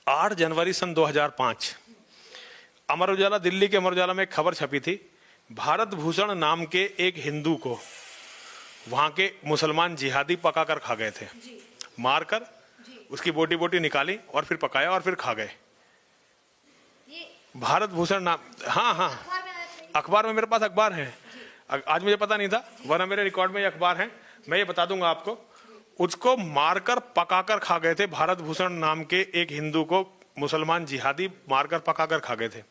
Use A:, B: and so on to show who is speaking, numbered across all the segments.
A: 8 जनवरी सन 2005 अमर उजाला, दिल्ली के अमर उजाला में एक खबर छपी थी। भारत भूषण नाम के एक हिंदू को वहां के मुसलमान जिहादी पकाकर खा गए थे। मारकर उसकी बोटी बोटी निकाली और फिर पकाया और फिर खा गए। भारत भूषण नाम, हाँ हाँ, अखबार में मेरे पास अखबार है। आज मुझे पता नहीं था, वरना मेरे रिकॉर्ड में ये अखबार है, मैं ये बता दूंगा आपको। उसको मारकर पकाकर खा गए थे। भारत भूषण नाम के एक हिंदू को मुसलमान जिहादी मारकर पकाकर खा गए थे।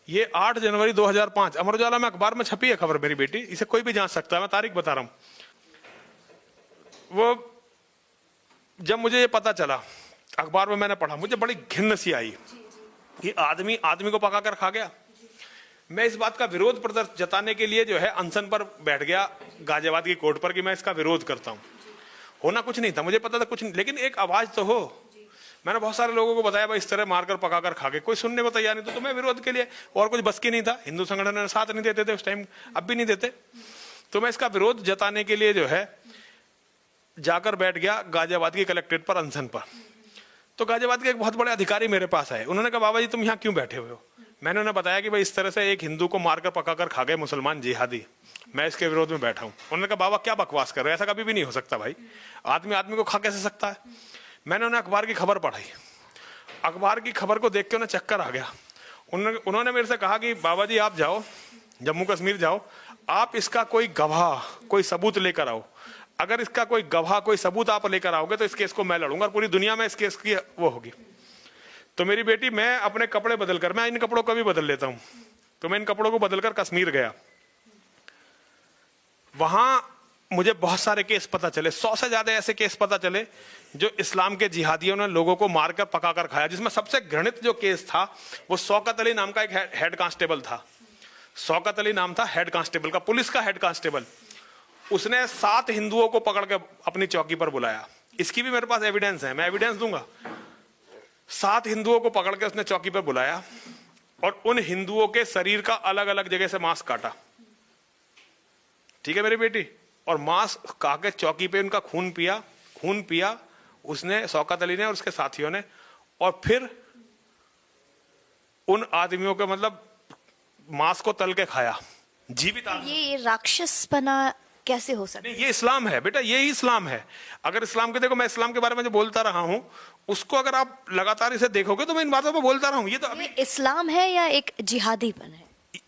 A: ये 8 जनवरी 2005 अमर उजाला में अखबार में छपी है खबर मेरी बेटी, इसे कोई भी जांच सकता है, मैं तारीख बता रहा हूं। वो जब मुझे ये पता चला, अखबार में मैंने पढ़ा, मुझे बड़ी घिन्न सी आई कि आदमी आदमी को पकाकर खा गया। मैं इस बात का विरोध प्रदर्शन जताने के लिए जो है अनशन पर बैठ गया गाजियाबाद की कोर्ट पर कि मैं इसका विरोध करता हूं। होना कुछ नहीं था, मुझे पता था कुछ नहीं, लेकिन एक आवाज तो हो। मैंने बहुत सारे लोगों को बताया भाई इस तरह मारकर पकाकर खा गए, कोई सुनने को तैयार नहीं। तो मैं विरोध के लिए, और कुछ बस की नहीं था, हिंदू संगठन साथ नहीं देते थे उस टाइम, अब भी नहीं देते। तो मैं इसका विरोध जताने के लिए जो है जाकर बैठ गया गाजियाबाद की कलेक्ट्रेट पर अनशन पर। तो गाजियाबाद के एक बहुत बड़े अधिकारी मेरे पास आए। उन्होंने कहा बाबा जी तुम यहाँ क्यों बैठे हुए हो? मैंने उन्हें बताया कि भाई इस तरह से एक हिंदू को मारकर पकाकर खा गए मुसलमान जिहादी, मैं इसके विरोध में बैठा हूं। उन्होंने कहा बाबा क्या बकवास कर रहे हो, ऐसा कभी भी नहीं हो सकता भाई, आदमी आदमी को खा कैसे सकता है? मैंने उन्हें अखबार की खबर पढ़ाई। अखबार की खबर को देख के उन्हें चक्कर आ गया। उन्होंने मेरे से कहा कि बाबा जी आप जाओ, जम्मू कश्मीर जाओ, आप इसका कोई गवाह, कोई सबूत लेकर आओ। अगर इसका कोई गवाह, कोई सबूत आप लेकर आओगे तो इस केस को मैं लड़ूंगा और पूरी दुनिया में इस केस की वो होगी। तो मेरी बेटी, मैं अपने कपड़े बदलकर, मैं इन कपड़ों को भी बदल लेता हूं, तो मैं इन कपड़ों को बदलकर कश्मीर गया। वहां मुझे बहुत सारे केस पता चले, 100 से ज्यादा ऐसे केस पता चले जो इस्लाम के जिहादियों ने लोगों को मारकर पकाकर खाया। जिसमें सबसे घृणित जो केस था वो शौकत अली नाम का एक हेड कांस्टेबल था। शौकत अली नाम था हेड कांस्टेबल का, पुलिस का हेड कांस्टेबल। उसने 7 हिंदुओं को पकड़ के अपनी चौकी पर बुलाया। इसकी भी मेरे पास एविडेंस है, मैं एविडेंस दूंगा। 7 हिंदुओं को पकड़ के उसने चौकी पर बुलाया और उन हिंदुओं के शरीर का अलग अलग जगह से मांस काटा। ठीक है मेरी बेटी? और मांस खा के चौकी पे उनका खून पिया उसने, शौकत अली ने और उसके साथियों ने। और फिर उन आदमियों के मतलब मांस को तल के खाया, जीवित आदमी।
B: ये राक्षसपना कैसे हो सकता है?
A: नहीं, ये इस्लाम है बेटा, ये ही इस्लाम है। अगर इस्लाम के, देखो मैं इस्लाम के बारे में जो बोलता रहा हूं उसको अगर आप लगातार इसे देखोगे तो मैं इन बातों पर बोलता रहा हूं। ये तो अभी
B: इस्लाम है या एक जिहादीपन है?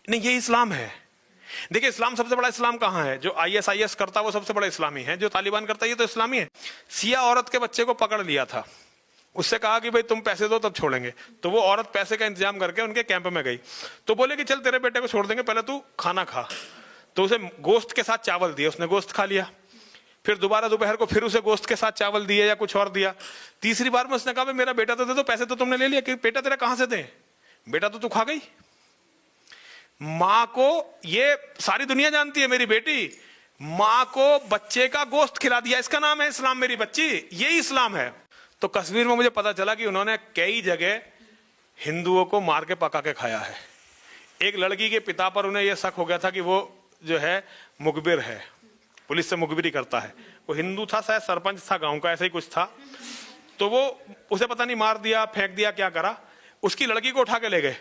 A: नहीं, ये इस्लाम है। देखिए इस्लाम, सबसे बड़ा इस्लाम कहाँ है? जो ISIS करता है वो सबसे बड़ा इस्लामी है। जो तालिबान करता है ये तो इस्लामी है। सिया औरत के बच्चे को पकड़ लिया था, उससे कहा कि भाई तुम पैसे दो तब छोड़ेंगे। तो वो औरत पैसे का इंतजाम करके उनके कैंप में गई। तो बोले कि चल तेरे बेटे को छोड़ देंगे, पहले तू खाना खा। तो उसे गोश्त के साथ चावल दिया, उसने गोश्त खा लिया। फिर दोबारा दोपहर को फिर उसे गोश्त के साथ चावल दिए या कुछ और दिया। तीसरी बार में उसने कहा भाई मेरा बेटा तो दे दो, पैसे तो तुमने ले लिया, कि बेटा तेरा कहां से दे, बेटा तो तू खा गई। मां को, ये सारी दुनिया जानती है मेरी बेटी, मां को बच्चे का गोश्त खिला दिया, इसका नाम है इस्लाम मेरी बच्ची, यही इस्लाम है। तो कश्मीर में मुझे पता चला कि उन्होंने कई जगह हिंदुओं को मार के पका के खाया है। एक लड़की के पिता पर उन्हें यह शक हो गया था कि वो जो है मुखबिर है, पुलिस से मुखबिरी करता है। वो हिंदू था, शायद सरपंच था गांव का, ऐसा ही कुछ था। तो वो उसे पता नहीं मार दिया, फेंक दिया, क्या करा। उसकी लड़की को उठा के ले गए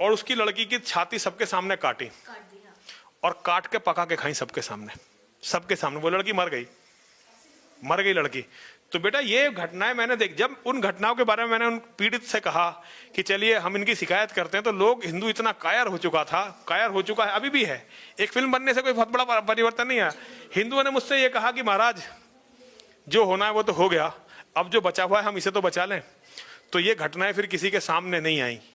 A: और उसकी लड़की की छाती सबके सामने काटी और काट के पका के खाई सबके सामने। वो लड़की मर गई लड़की। तो बेटा ये घटनाएं मैंने देख, जब उन घटनाओं के बारे में मैंने उन पीड़ित से कहा कि चलिए हम इनकी शिकायत करते हैं, तो लोग, हिंदू इतना कायर हो चुका है, अभी भी है। एक फिल्म बनने से कोई बहुत बड़ा परिवर्तन नहीं है। हिंदुओं ने मुझसे ये कहा कि महाराज जो होना है वो तो हो गया, अब जो बचा हुआ है हम इसे तो बचा लें। तो ये घटनाएं फिर किसी के सामने नहीं आई।